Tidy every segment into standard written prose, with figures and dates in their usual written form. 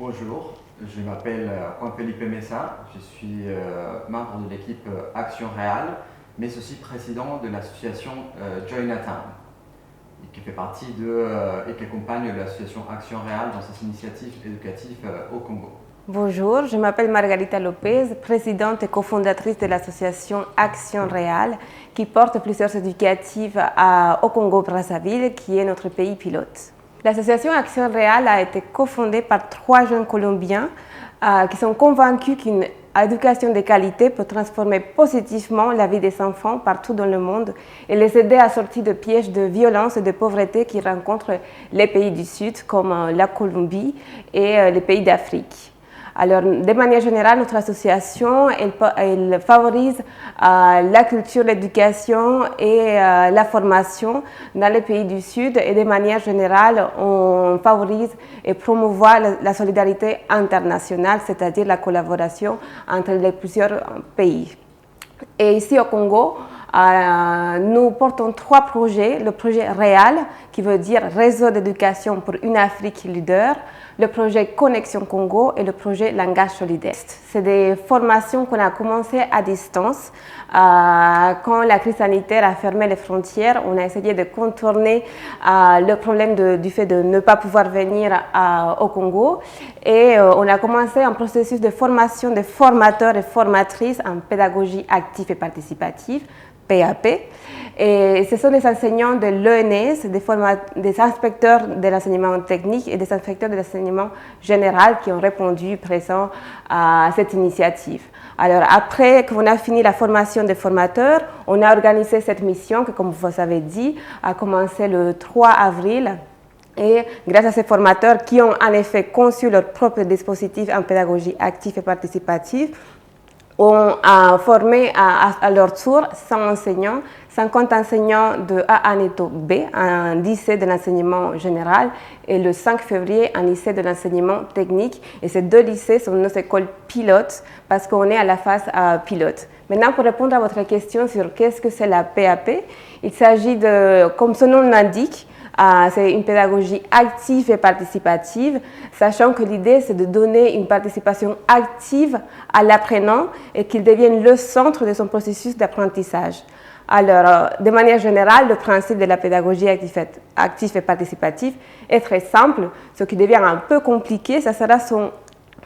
Bonjour, je m'appelle Juan Felipe Mesa, je suis membre de l'équipe Action Réal, mais aussi président de l'association Joinatown, qui fait partie et qui accompagne l'association Action Réal dans ses initiatives éducatives au Congo. Bonjour, je m'appelle Margarita Lopez, présidente et cofondatrice de l'association Action Réal, qui porte plusieurs éducatives au Congo-Brazzaville, qui est notre pays pilote. L'association Action Réal a été cofondée par 3 jeunes Colombiens qui sont convaincus qu'une éducation de qualité peut transformer positivement la vie des enfants partout dans le monde et les aider à sortir de pièges de violence et de pauvreté qui rencontrent les pays du Sud comme la Colombie et les pays d'Afrique. Alors, de manière générale, notre association elle favorise la culture, l'éducation et la formation dans les pays du Sud et de manière générale, on favorise et promouvoit la solidarité internationale, c'est-à-dire la collaboration entre les plusieurs pays. Et ici au Congo, nous portons 3 projets. Le projet REAL, qui veut dire Réseau d'éducation pour une Afrique leader, le projet Connexion Congo et le projet Langage solidaire. C'est des formations qu'on a commencées à distance. Quand la crise sanitaire a fermé les frontières, on a essayé de contourner le problème du fait de ne pas pouvoir venir au Congo. Et on a commencé un processus de formation de formateurs et formatrices en pédagogie active et participative, PAP. Et ce sont des enseignants de l'ENS, des inspecteurs de l'enseignement technique et des inspecteurs de l'enseignement général qui ont répondu présent à cette initiative. Alors après qu'on a fini la formation des formateurs, on a organisé cette mission qui, comme vous avez dit, a commencé le 3 avril. Et grâce à ces formateurs qui ont en effet conçu leur propre dispositif en pédagogie active et participative, on a formé à leur tour 100 enseignants, 50 enseignants de A à Neto B, un lycée de l'enseignement général, et le 5 février, un lycée de l'enseignement technique. Et ces 2 lycées sont nos écoles pilotes parce qu'on est à la phase pilote. Maintenant, pour répondre à votre question sur qu'est-ce que c'est la PAP, il s'agit de, comme son nom l'indique, c'est une pédagogie active et participative, sachant que l'idée c'est de donner une participation active à l'apprenant et qu'il devienne le centre de son processus d'apprentissage. Alors, de manière générale, le principe de la pédagogie active et participative est très simple. Ce qui devient un peu compliqué, ça sera son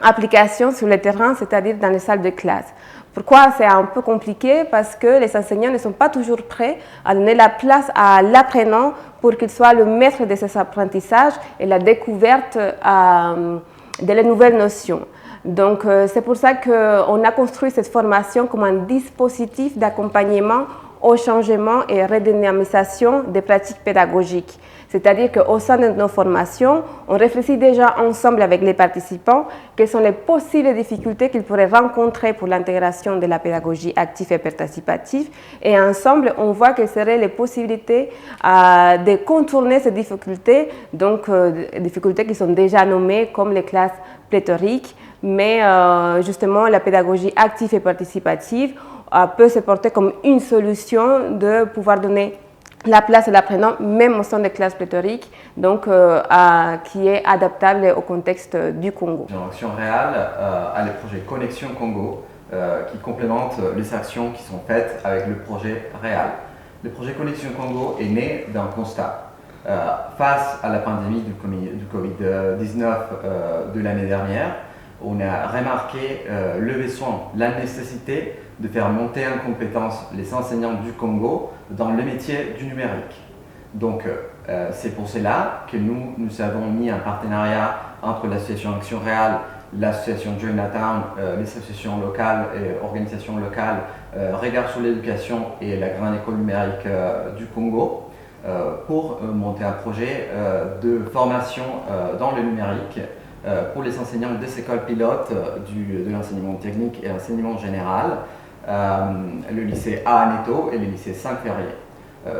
application sur le terrain, c'est-à-dire dans les salles de classe. Pourquoi c'est un peu compliqué? Parce que les enseignants ne sont pas toujours prêts à donner la place à l'apprenant pour qu'il soit le maître de ses apprentissages et la découverte de les nouvelles notions. Donc, c'est pour ça qu'on a construit cette formation comme un dispositif d'accompagnement au changement et redynamisation des pratiques pédagogiques. C'est-à-dire qu'au sein de nos formations, on réfléchit déjà ensemble avec les participants quelles sont les possibles difficultés qu'ils pourraient rencontrer pour l'intégration de la pédagogie active et participative. Et ensemble, on voit quelles seraient les possibilités de contourner ces difficultés, donc des difficultés qui sont déjà nommées comme les classes pléthoriques, mais justement la pédagogie active et participative peut se porter comme une solution de pouvoir donner la place à l'apprenant, même au sein des classes pléthoriques, donc qui est adaptable au contexte du Congo. Action Réal a le projet Connexion Congo qui complémente les actions qui sont faites avec le projet Réal. Le projet Connexion Congo est né d'un constat. Face à la pandémie du Covid-19 de l'année dernière, on a remarqué le besoin, la nécessité de faire monter en compétence les enseignants du Congo dans le métier du numérique. Donc c'est pour cela que nous avons mis un partenariat entre l'association Action Réal, l'association Joinatown, les associations locales et organisations locales, Regard sur l'éducation et la Grande École numérique du Congo pour monter un projet de formation dans le numérique pour les enseignants des écoles pilotes de l'enseignement technique et l'enseignement général, le lycée A Neto et le lycée 5 février.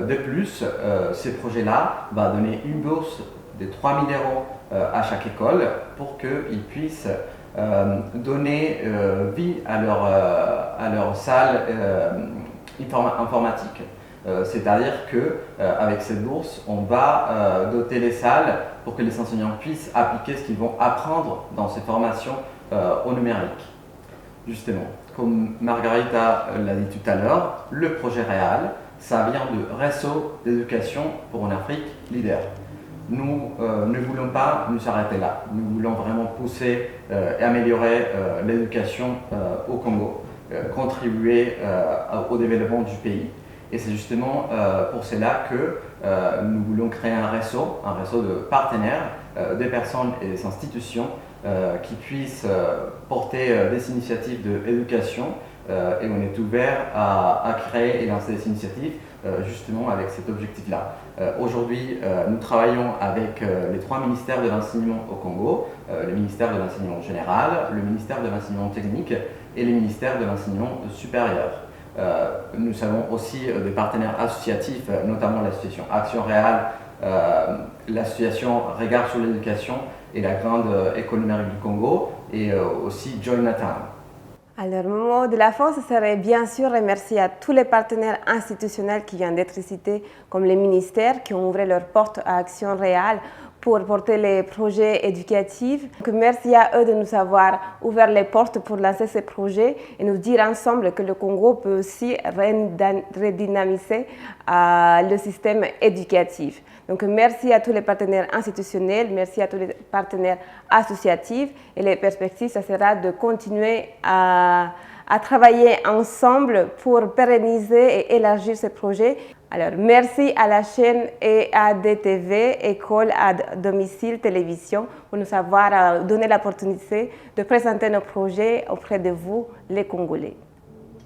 De plus, ce projet-là va donner une bourse de 3 000 € à chaque école pour qu'ils puissent donner vie à leur salle informatique. C'est-à-dire qu'avec cette bourse, on va doter les salles pour que les enseignants puissent appliquer ce qu'ils vont apprendre dans ces formations au numérique. Justement, comme Margarita l'a dit tout à l'heure, le projet REAL, ça vient de Réseau d'éducation pour une Afrique leader. Nous ne voulons pas nous arrêter là. Nous voulons vraiment pousser et améliorer l'éducation au Congo, contribuer au développement du pays. Et c'est justement pour cela que nous voulons créer un réseau de partenaires, des personnes et des institutions qui puissent porter des initiatives d'éducation et on est ouvert à créer et lancer des initiatives justement avec cet objectif-là. Aujourd'hui, nous travaillons avec les 3 ministères de l'enseignement au Congo, le ministère de l'enseignement général, le ministère de l'enseignement technique et le ministère de l'enseignement supérieur. Nous avons aussi des partenaires associatifs, notamment l'association Action Réale, l'association Regard sur l'éducation et la Grande École numérique du Congo et aussi Join Natal. Alors, le mot de la fin, ce serait bien sûr remercier à tous les partenaires institutionnels qui viennent d'être cités, comme les ministères qui ont ouvert leurs portes à Action Réale pour porter les projets éducatifs. Donc, merci à eux de nous avoir ouvert les portes pour lancer ces projets et nous dire ensemble que le Congo peut aussi redynamiser le système éducatif. Donc merci à tous les partenaires institutionnels, merci à tous les partenaires associatifs et les perspectives, ça sera de continuer à travailler ensemble pour pérenniser et élargir ces projets. Alors, merci à la chaîne EADTV, École à domicile télévision, pour nous avoir donné l'opportunité de présenter nos projets auprès de vous, les Congolais.